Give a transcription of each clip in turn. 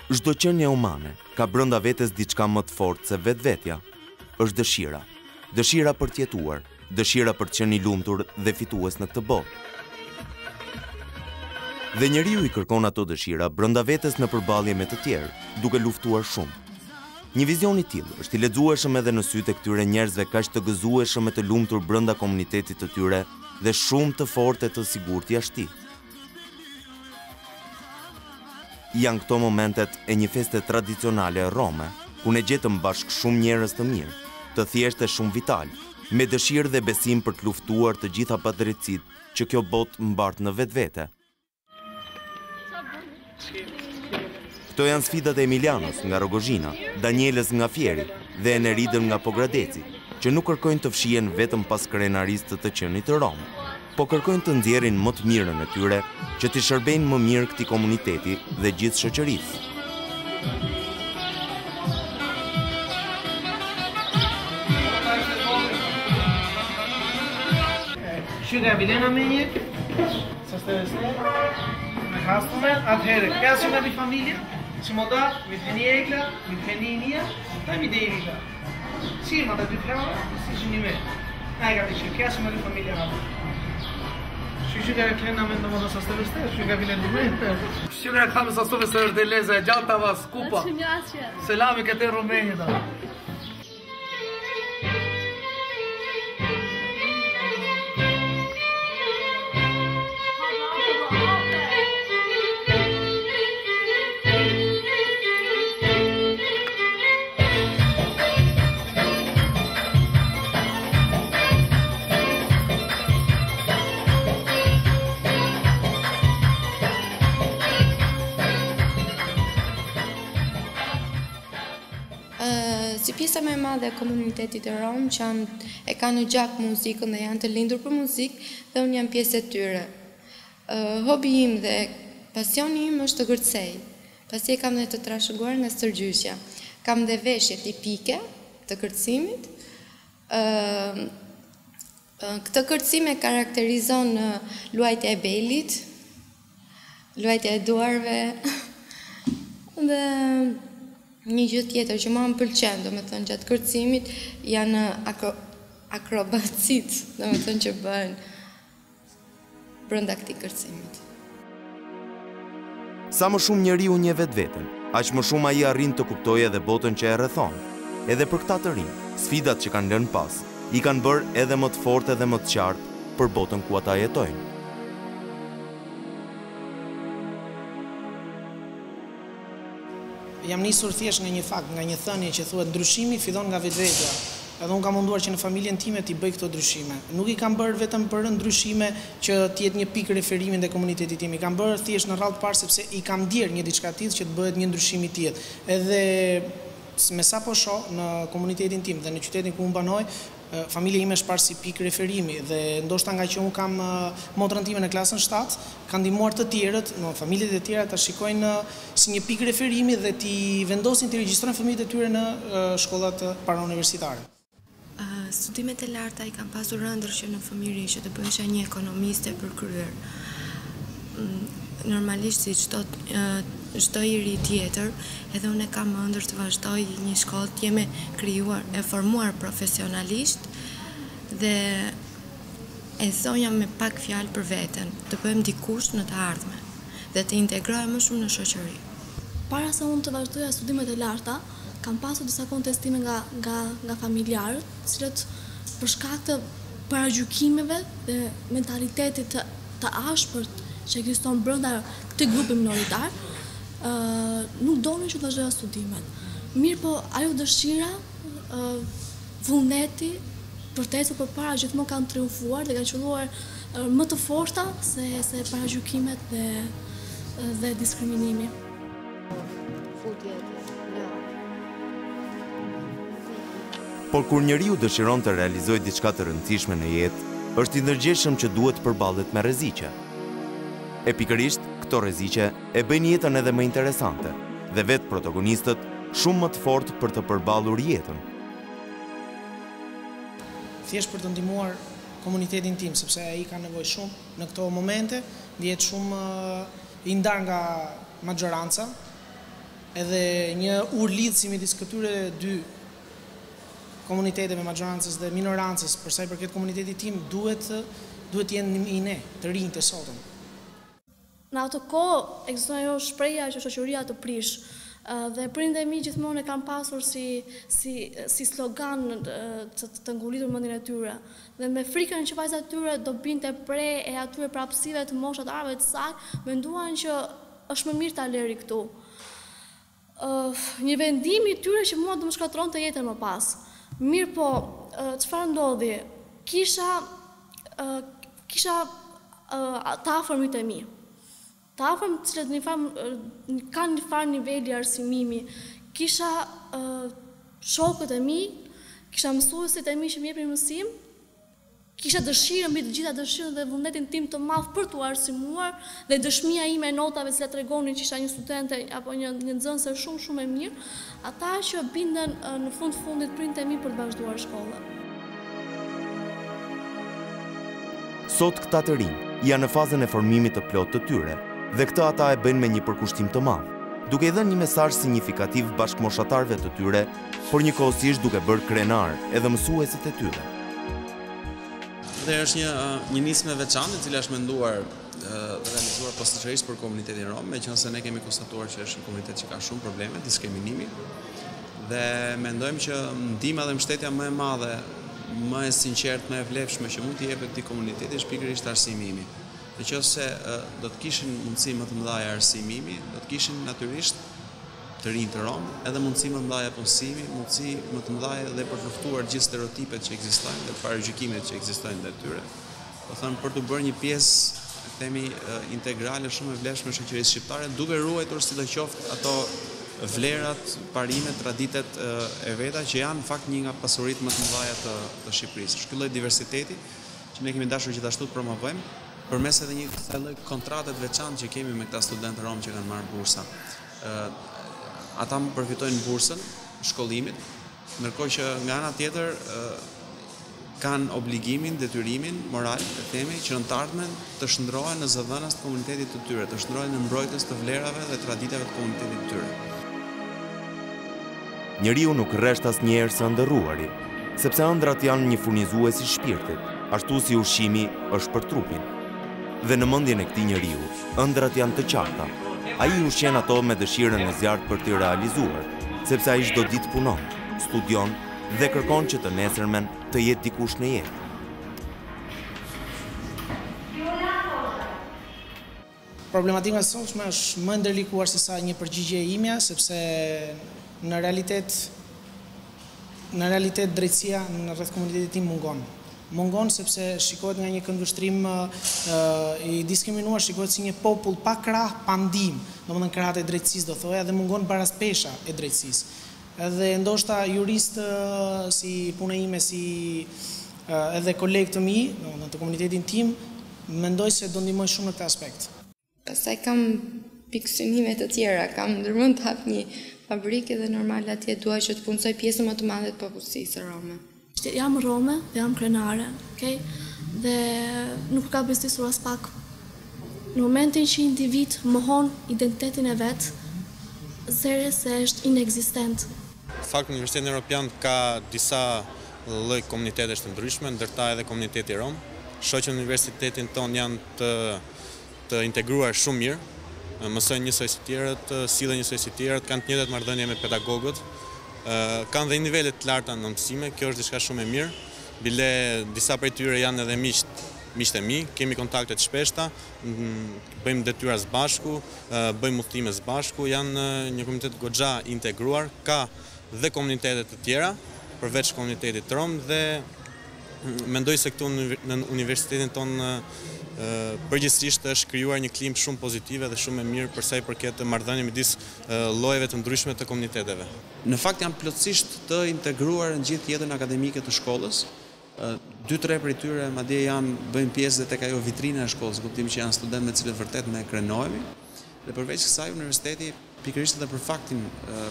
Çdo qenie umane ka brenda vetes diçka më të fortë se vetvetja. Është dëshira. Dëshira për të jetuar, dëshira për të qenë i lumtur dhe fitues në këtë botë. Dhe njeriu i kërkon ato dëshira brenda vetes në përballje me të tjerë, duke luftuar shumë. Një vizion i tillë është i lexueshëm edhe në sytë e këtyre njerëzve kaq të gëzueshëm e të lumtur brenda komunitetit të tyre dhe shumë të fortë e të sigurt jashtë. Janë këto momentet e një feste tradicionale e Rome, ku ne gjetëm bashkë shumë njerëz të mirë, të thjeshtë e shumë vital, me dëshirë dhe besim për të luftuar të gjitha padrejtësitë që kjo botë mbart në vetvete. Këto janë sfidat e Emilianos nga Rogozhina, Danieles nga Fieri dhe Eneridën nga Pogradeci, që nuk kërkojnë të fshihen vetëm pas krenarisë të qenit të Rom, po kërkojnë të nxjerrin më të mirën e tyre që t'i shërbejnë më mirë këtij komuniteti dhe gjithë shoqërisë. Shqyga Vilena me një, sa stërësne, me kastume, atëherë, kësë nga di familja, që më da, mi të një ekla, mi të një një, da mi dhe i vika. Si, ma të dy flava, si që një me. Na i ka të që, kësë nga di familja nga. Shqyga e klena me në më da sa stërësne, shqyga Vilena du me. Shqyga e kamë sa stëve së rëdeleze, gjallë të vas, kupa. Selami këte Romeni da. Si pjesa më e madhe e komunitetit të Rom që e kanë në gjak muzikën dhe janë të lindur për muzikë dhe unë jam pjesë e tyre. Hobi im dhe pasioni im është të kërcej, pasi e kam dhe të trashëguar nga stërgjyshja. Kam dhe veshje tipike të kërcimit. Këtë kërcim e karakterizon luajtja e belit, luajtja e duarve dhe një gjë tjetër që mua më pëlqen, domethënë gjatë kërcimit janë akrobacit, domethënë që bëhen brenda këtij kërcimit. Sa më shumë njeriu njeh vetveten, aq më shumë ai arrin të kuptojë edhe botën që e rrethon. Edhe për këta të rinj, sfidat që kanë lënë pas, i kanë bërë edhe më të fortë dhe më të qartë për botën ku ata jetojnë. Jam nisur thjesht nga një fakt, nga një thënie që thuhet ndryshimi fillon nga vetvetja. Edhe unë kam munduar që në familjen time t'i bëj këto ndryshime. Nuk i kam bërë vetëm për ndryshime që t'jetë një pikë referimi dhe komunitetit tim. I kam bërë thjesht në radhë parë sepse i kam ndjerë një diçka tillë që të bëhet një ndryshim i tillë. Edhe me sa po shoh në komunitetin tim dhe në qytetin ku unë banoj, familja ime është parë si pikë referimi dhe ndoshta nga që unë kam motrën time në klasën 7, kanë ndihmuar të tjerët, në familjet e tjera ta shikojnë si një pikë referimi dhe t'i vendosin të regjistrojnë fëmijët e tyre në shkollat parauniversitare. Studimet e larta i kam pasur ëndër që në fëmijëri që të bëhesha një ekonomiste përkryer. Normalisht si çdo i ri tjetër, edhe unë kam ëndër të vazhdoj një shkollë të jemi krijuar e formuar profesionalisht dhe e thonja me pak fjalë për veten, të bëhem dikush në të ardhmen dhe të integrohem më shumë në shoqëri. Para se unë të vazhdoja studimet e larta, kam pasur disa kontestime nga familjarët, cilët për shkak të paragjykimeve dhe mentalitetit të ashpërt që ekziston brenda këtij grupi minoritar, nuk donin që të vazhdoja studimet. Mirë po, ajo dëshira, vullneti, përtesa përpara gjithmonë kanë triumfuar dhe kanë qëlluar më të forta se paragjykimet dhe diskriminimi. Por kur njeriu dëshiron të realizojë diçka të rëndësishme në jetë, është i ndërgjegjshëm që duhet të përballet me rreziqe. E pikërisht, këto rreziqe e bëjnë jetën edhe më interesante dhe vetë protagonistët shumë më të fortë për të përballur jetën. Thjesht për të ndihmuar komunitetin tim, sepse ai ka nevojë shumë në këto momente, ndihet shumë i ndar nga maxhoranca edhe një urlidhje midis këtyre dy komuniteteve, maxhorancës dhe minorancës, për sa i përket komunitetit tim, duhet të jenë i ne, të rinj të sotëm. Në ato kohë ekziston ajo shprehja që shoqëria të prish, dhe prindë e mi gjithmonë e kanë pasur si slogan të ngulitur mendjen e tyre. Dhe me frikën që vajzat e tyre do binte pre e atyre prapësive të moshat arve të saj, menduan që është më mirë ta leri këtu. Një vendim i tyre që mua do më shkatronte jetën më pas. Mirë po, çfarë ndodhi? Kisha të afërmit e mi. Të afërm të cilët kanë një farë niveli arsimimi. Kisha shokët e mi, kisha mësuesit e mi që më jepnin mësim, kisha dëshirën mbi të gjitha dëshirën dhe vullnetin tim të madh për t'u arsimuar dhe dëshmia ime e notave që tregonin që isha një studente apo një nxënëse shumë e mirë, ata që bindën në fundit prindët e mi për të vazhduar shkollën. Sot këta të rinj janë në fazën e formimit të plotë të tyre, dhe këtë ata e bëjnë me një përkushtim të madh, duke i dhënë një mesazh signifikativ bashkëmoshatarëve të tyre, por njëkohësisht duke bërë krenar edhe mësuesit e tyre. Dhe është një nismë e veçantë e cila është menduar dhe realizuar posaçërisht për komunitetin rom, meqense ne kemi konstatuar që është një komunitet që ka shumë probleme diskriminimi dhe mendojmë që ndihma dhe mbështetja më e madhe, më e sinqertë, më e vlefshme që mund t'i jepet këtij komuniteti është pikërisht arsimimi. Nëse do të kishin mundësi më të mëdha arsimimi, do të kishin natyrisht të rinj të rom, edhe mundësi më të mëdha punësimi, mundësi më të mëdha edhe për të luftuar gjithë stereotipet që ekzistojnë dhe paragjykimet që ekzistojnë ndaj tyre. Do thënë për të bërë një pjesë, themi, integrale shumë e vlefshme e shoqërisë shqiptare, duke ruajtur sidoqoftë ato vlerat, parimet, traditet e veta që janë në fakt një nga pasuritë më të mëdha të Shqipërisë. Ky lloj diversiteti që ne kemi dashur gjithashtu të promovojmë përmes edhe një lloj kontrate të veçantë që kemi me këta studentë rom që kanë marrë bursa. Ata përfitojnë bursën shkollimit, ndërkohë që nga ana tjetër kanë obligimin, detyrimin moral, themi, që në të ardhmen të shndrohen në zëdhënas të komunitetit të tyre, të shndrohen në mbrojtës të vlerave dhe traditave të komunitetit të tyre. Njeriu nuk rresht asnjëherë së ndërruari, sepse ëndrat janë një furnizues i shpirtit, ashtu si ushqimi është për trupin. Dhe në mendjen e këtij njeriu, ëndrat janë të qarta. Ai ushqen ato me dëshirën e zjarrt për t'i realizuar, sepse ai çdo ditë punon, studion dhe kërkon që të nesërmen të jetë dikush në jetë. Problematika e sotshme është më ndërlikuar se sa një përgjigje e imja, sepse në realitet drejtësia në rreth komunitetit tim mungon. Mungon sepse shikohet nga një këndvështrim i diskriminuar, shikohet si një popull pa krah, pa ndihmë, domethënë krahët e drejtësisë do thoya, dhe mungon baraspesha e drejtësisë. Edhe ndoshta juristë si puna ime, si edhe kolegë të mi, domethënë të komunitetin tim, mendoj se do ndihmoj shumë në këtë aspekt. Pastaj kam pikësynime të tjera, kam ndërmend të hap një fabrikë dhe normal atje dua që të punësoj pjesën më të madhe të popullsisë rome. Jam rome dhe jam krenare, okay? Dhe nuk ka bestisur as pak. Në momentin që individ mohon identitetin e vet, zëre se është inekzistent. Fakt, Universiteti Evropian ka disa lloj komunitetesh të ndryshme, ndërta edhe komuniteti rom. Shoqët në universitetin ton janë të integruar shumë mirë, mësojnë njësoj si tjerët, sillen njësoj si tjerët, kanë të njëjtat marrëdhënie me pedagogët. Kanë dhe nivelet të larta në mësime, kjo është diçka shumë e mirë. Bile disa prej tyre janë edhe miqtë e mi, kemi kontakte të shpeshta, bëjmë detyra së bashku, bëjmë udhëtime së bashku, janë një komunitet goxha integruar, ka dhe komunitete të tjera, përveç komunitetit rom, dhe mendoj se këtu në universitetin tonë përgjithsisht është krijuar një klimë shumë pozitive dhe shumë e mirë për sa i përket marrëdhënieve midis llojeve të ndryshme të komuniteteve. Në fakt janë plotësisht të integruar në gjithë jetën akademike të shkollës. 2-3 prej tyre madje bëjnë pjesë dhe tek ajo vitrina e shkollës, kuptim që janë studentë me të cilët vërtet ne krenohemi. Dhe përveç kësaj, universiteti pikërisht edhe për faktin,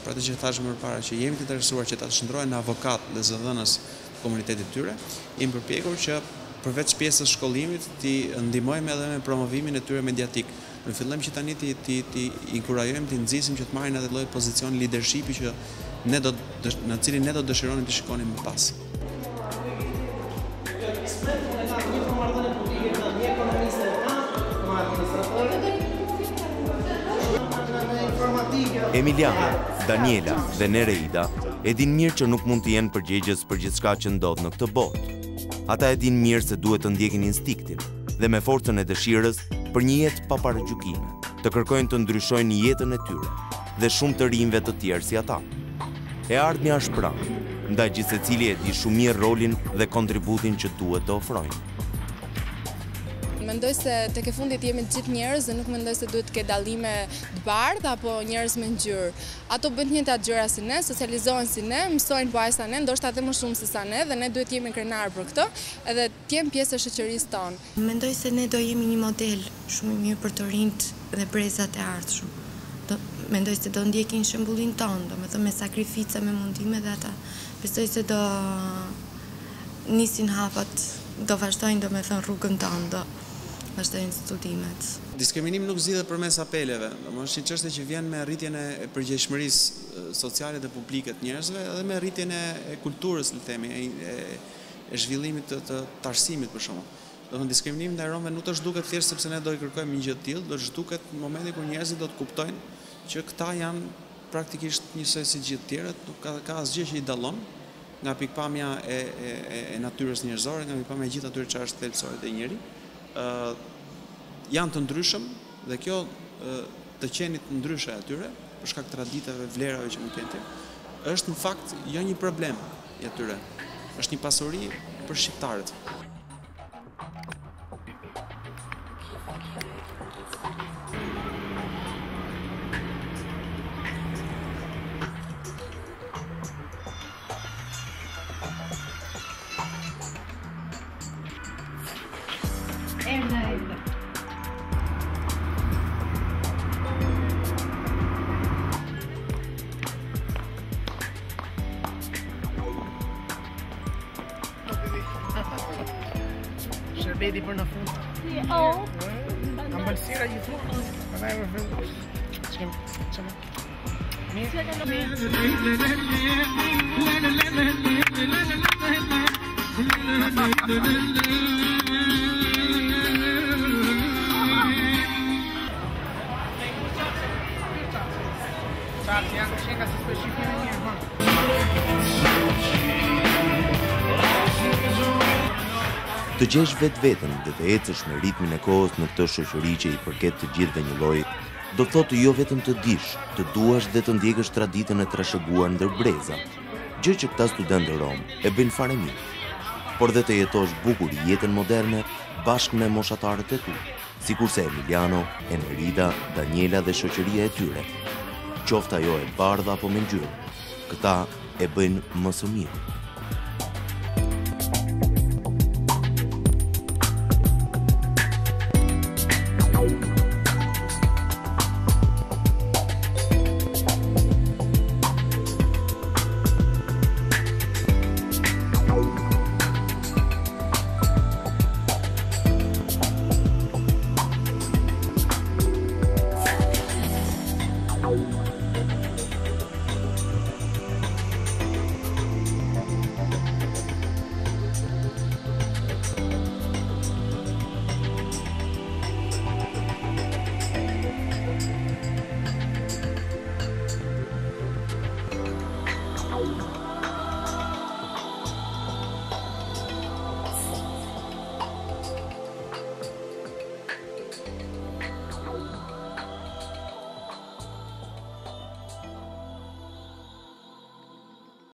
për atë që thashëm më parë, që jemi të interesuar që ta shndrojnë në avokat dhe zëdhënës komunitetit tyre, jemi përpjekur që përveç pjesës shkollimit, ti ndihmojmë edhe me promovimin e tyre mediatik. Në fillim që tani ti inkurajojmë, ti nxisim që të marrin edhe lloj pozicion leadershipi që në cilin ne do dëshironim të shikonim më pas. Emiliano, Daniela dhe Nereida e din mirë që nuk mund të jenë përgjegjës për gjithçka që ndodh në këtë botë. Ata e din mirë se duhet të ndjekin instiktin dhe me forcën e dëshirës për një jetë pa paragjykime, të kërkojnë të ndryshojnë jetën e tyre dhe shumë të rinjve të tjerë si ata. E ardhmja është pranë, ndaj gjithsecili e di shumë mirë rolin dhe kontributin që duhet të ofrojnë. Mendoj se tek e fundit jemi të gjithë njerëz dhe nuk mendoj se duhet të ketë dallime të bardha apo njerëz me ngjyrë. Ato bëjnë të njëjtat gjëra si ne, socializohen si ne, mësojnë po sa ne, ndoshta edhe më shumë se sa ne dhe ne duhet jemi krenar për këtë, edhe të jemi pjesë e shoqërisë tonë. Mendoj se ne do jemi një model shumë i mirë për të rinjt dhe brezat e ardhshëm. Mendoj se do ndjekin shembullin tonë, domethënë me sakrifica, me mundime dhe ata besoj se do nisin hapat, do vazhdojnë domethënë rrugën tonë, do vazhdojnë studimet. Diskriminimi nuk zgjidhet përmes apeleve, është një çështje që vjen me rritjen e përgjegjshmërisë sociale dhe publike të njerëzve dhe me rritjen e kulturës, le të themi, e zhvillimit të arsimit për shembull. Domethënë diskriminimi ndaj romëve nuk të zhduket thjesht sepse ne do i kërkojmë një gjë të tillë, do të zhduket në momentin kur njerëzit do të kuptojnë që këta janë praktikisht njësoj si gjithë tjerët, nuk ka asgjë që i dallon nga pikpamja e natyrës njerëzore, nga pikpamja e gjithë atyre çfarë është thelbësore te njeri. Janë të ndryshëm dhe kjo të qenit të ndryshe atyre, për shkak të traditave, vlerave që mund të kenë, është në fakt jo një problem i atyre, është një pasuri për shqiptarët. Shërbeti për në fund. Kam balsira gjithmonë. Prandaj më vjen. Të gjesh vetveten dhe të ecësh me ritmin e kohës në këtë shoqëri që i përket të gjithëve një lloji, do thotë jo vetëm të dish, të duash dhe të ndjekësh traditën e trashëguar ndër breza, gjë që këta studentë rom e bëjnë fare mirë, por dhe të jetosh bukur jetën moderne bashkë me moshatarët e tu, sikurse Emiliano, Nereida, Daniela dhe shoqëria e tyre. Qoftë ajo e bardha apo me ngjyrë, këta e bëjnë më së miri.